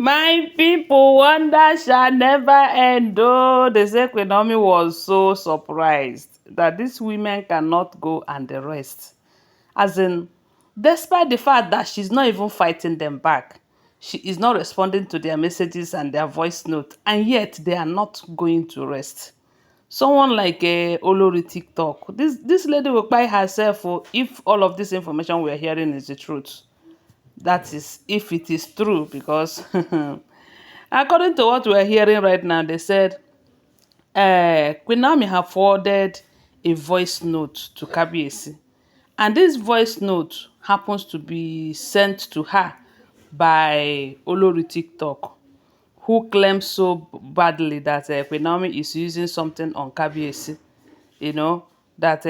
My people, wonder shall never end. Oh, they say Queen Naomi was so surprised that these women cannot go and the rest. As in, despite the fact that she's not even fighting them back, she is not responding to their messages and their voice note, and yet they are not going to rest. Someone like Olori TikTok, this lady will buy herself if all of this information we're hearing is the truth. That is, if it is true, because according to what we're hearing right now, they said Queen Naomi have forwarded a voice note to kabiyesi, and this voice note happens to be sent to her by Olori TikTok, who claims so badly that Queen Naomi is using something on kabiyesi, you know, that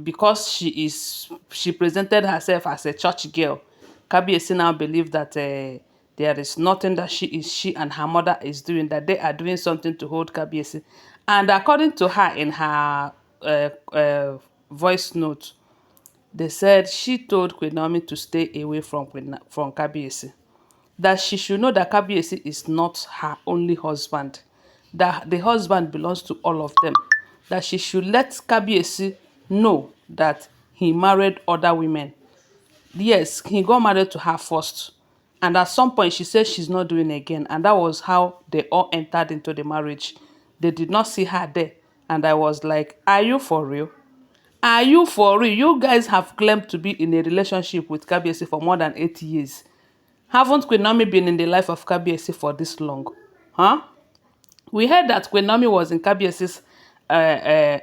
because she presented herself as a church girl, kabiyesi now believe that there is nothing that she and her mother is doing, that they are doing something to hold kabiyesi. And according to her, in her voice note, they said she told Queen Naomi to stay away from from kabiyesi, that she should know that kabiyesi is not her only husband, that the husband belongs to all of them, that she should let kabiyesi know that he married other women. Yes, he got married to her first, and at some point she said she's not doing again, and that was how they all entered into the marriage. They did not see her there, and I was like, are you for real? Are you for real? You guys have claimed to be in a relationship with kabiyesi for more than 8 years. Haven't Queen Naomi been in the life of kabiyesi for this long? Huh? We heard that Queen Naomi was in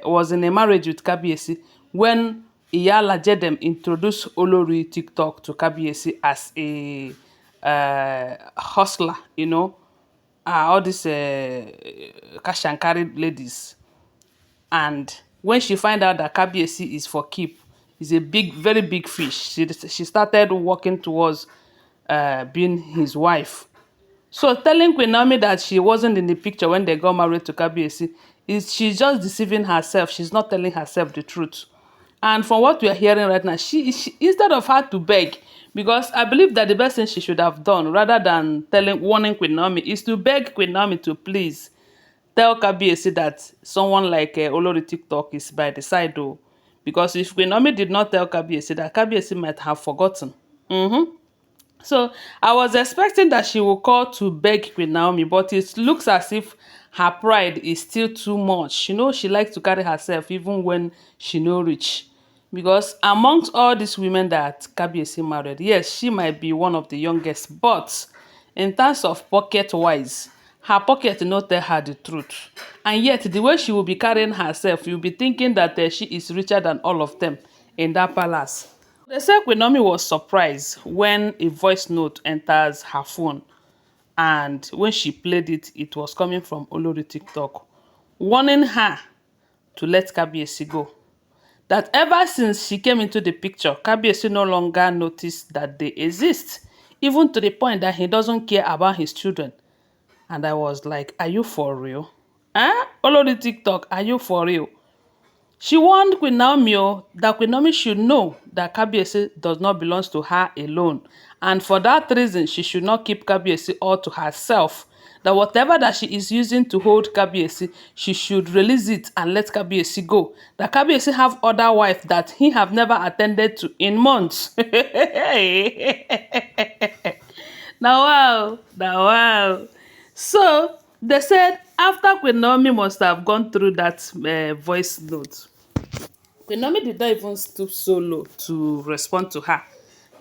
was in a marriage with kabiyesi when Iyala Jedem introduced Olori TikTok to kabiyesi as a hustler, you know, all these cash and carry ladies. And when she find out that kabiyesi is for keep, is a big, very big fish, she started working towards being his wife. So telling Queen Naomi that she wasn't in the picture when they got married to kabiyesi is, she's just deceiving herself. She's not telling herself the truth. And from what we are hearing right now, she instead of her to beg, because I believe that the best thing she should have done, rather than warning Queen Naomi, is to beg Queen Naomi to please tell kabiyesi that someone like Olori TikTok is by the side, though. Because if Queen Naomi did not tell kabiyesi, that kabiyesi might have forgotten. So I was expecting that she will call to beg Queen Naomi, but it looks as if her pride is still too much. You know, she likes to carry herself even when she no rich. Because amongst all these women that kabiyesi married, yes, she might be one of the youngest, but in terms of pocket wise, her pocket no tell her the truth. And yet the way she will be carrying herself, you'll be thinking that she is richer than all of them in that palace. They said Queen Naomi was surprised when a voice note enters her phone, and when she played it, it was coming from Olori TikTok, warning her to let kabiyesi go. That ever since she came into the picture, kabiyesi no longer noticed that they exist, even to the point that he doesn't care about his children. And I was like, are you for real? Olori TikTok, are you for real? She warned Queen Naomi that Queen Naomi should know that kabiyesi does not belong to her alone. And for that reason, she should not keep kabiyesi all to herself. That whatever that she is using to hold kabiyesi, she should release it and let kabiyesi go. That kabiyesi have other wife that he have never attended to in months. Now wow, now wow. So they said after Queen Naomi must have gone through that voice note, Queen Naomi did not even stoop so low to respond to her.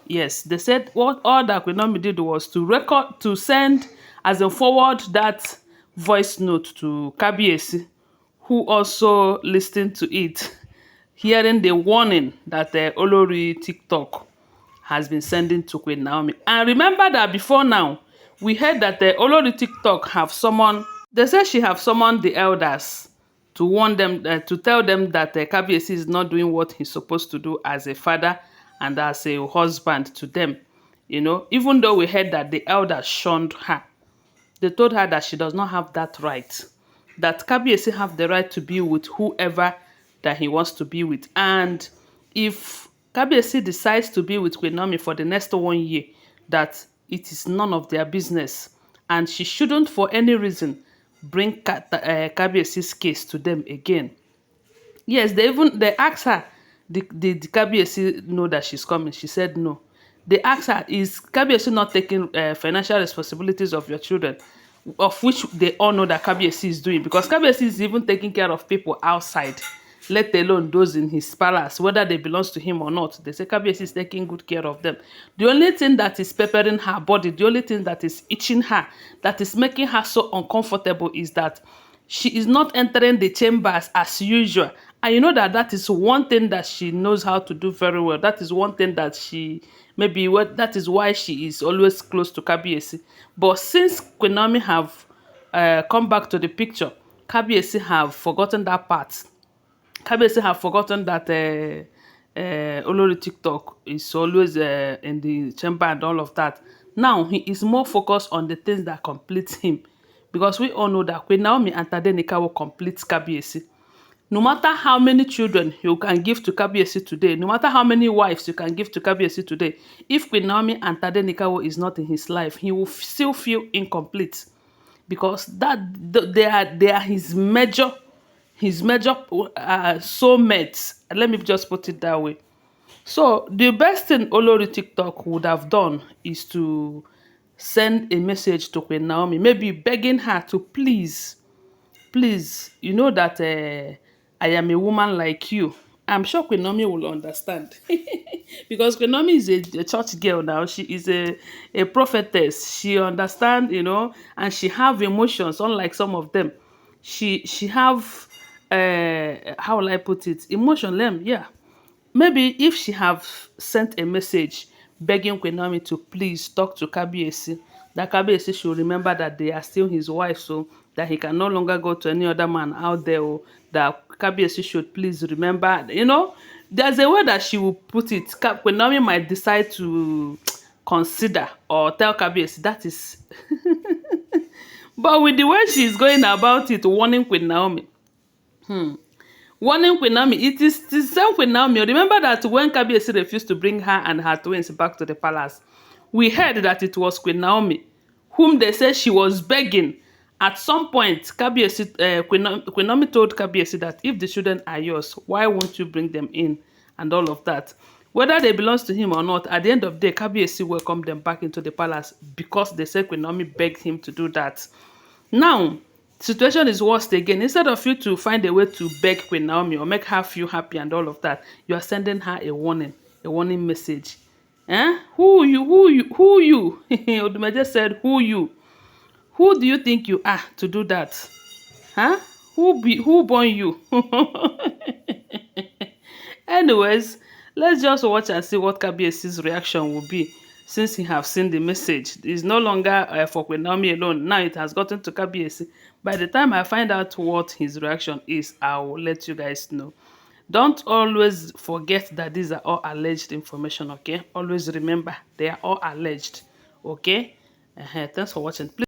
Yes, they said what all that Queen Naomi did was to record, to send, as in forward that voice note to kabiyesi, who also listened to it, hearing the warning that the Olori TikTok has been sending to Queen Naomi. And remember that before now, we heard that the Olori TikTok have summoned, they say she have summoned the elders to warn them, to tell them that kabiyesi is not doing what he's supposed to do as a father and as a husband to them. You know, even though we heard that the elders shunned her, they told her that she does not have that right. That kabiyesi have the right to be with whoever that he wants to be with. And if kabiyesi decides to be with Queen Naomi for the next 1 year, that it is none of their business, and she shouldn't for any reason bring kabiyesi's case to them again. Yes, they asked her, did Kabiyesi know that she's coming? She said no. They asked her, is Kabiyesi not taking financial responsibilities of your children, of which they all know that Kabiyesi is doing, because Kabiyesi is even taking care of people outside, let alone those in his palace, whether they belongs to him or not. They say Kabiyesi is taking good care of them. The only thing that is peppering her body, the only thing that is itching her, that is making her so uncomfortable, is that she is not entering the chambers as usual. And you know that that is one thing that she knows how to do very well. That is one thing that she, maybe what, that is why she is always close to Kabiyesi. But since Queen Naomi have come back to the picture, Kabiyesi have forgotten that part. Kabiyesi have forgotten that Olori TikTok is always in the chamber and all of that. Now he is more focused on the things that complete him, because we all know that Queen Naomi and Tadenika will complete Kabiyesi. No matter how many children you can give to Kabiyesi today, no matter how many wives you can give to Kabiyesi today, if Queen Naomi and Tadenikawo is not in his life, he will still feel incomplete, because they are his major soulmates. Let me just put it that way. So the best thing Olori TikTok would have done is to send a message to Queen Naomi, maybe begging her to please, you know that I am a woman like you. I'm sure Queen Naomi will understand. Because Queen Naomi is a church girl now. She is a prophetess. She understand, and she have emotions, unlike some of them. She have, how will I put it? Emotion, yeah. Maybe if she have sent a message begging Queen Naomi to please talk to Kabiyesi, that Kabiyesi should remember that they are still his wife, so that he can no longer go to any other man out there, or that Kabiyesi should please remember, there's a way that she will put it. Queen Naomi might decide to consider or tell Kabiyesi, that is. But with the way she is going about it, warning Queen Naomi, warning Queen Naomi, it is the same Queen Naomi. Remember that when Kabiyesi refused to bring her and her twins back to the palace, we heard that it was Queen Naomi whom they said she was begging. At some point, Queen Naomi told Kabiyesi that if the children are yours, why won't you bring them in and all of that? Whether they belongs to him or not, at the end of the day, Kabiyesi welcomed them back into the palace, because they said Queen Naomi begged him to do that. Now, situation is worse again. Instead of you to find a way to beg Queen Naomi or make her feel happy and all of that, you are sending her a warning message. Who you? Odumeje said, who you? Who do you think you are to do that? Who born you? Anyways, let's just watch and see what Kabiyesi's reaction will be, since he have seen the message. It's no longer for Queen Naomi alone. Now it has gotten to Kabiyesi. By the time I find out what his reaction is, I will let you guys know. Don't always forget that these are all alleged information, okay? Always remember, they are all alleged, okay? Thanks for watching. Please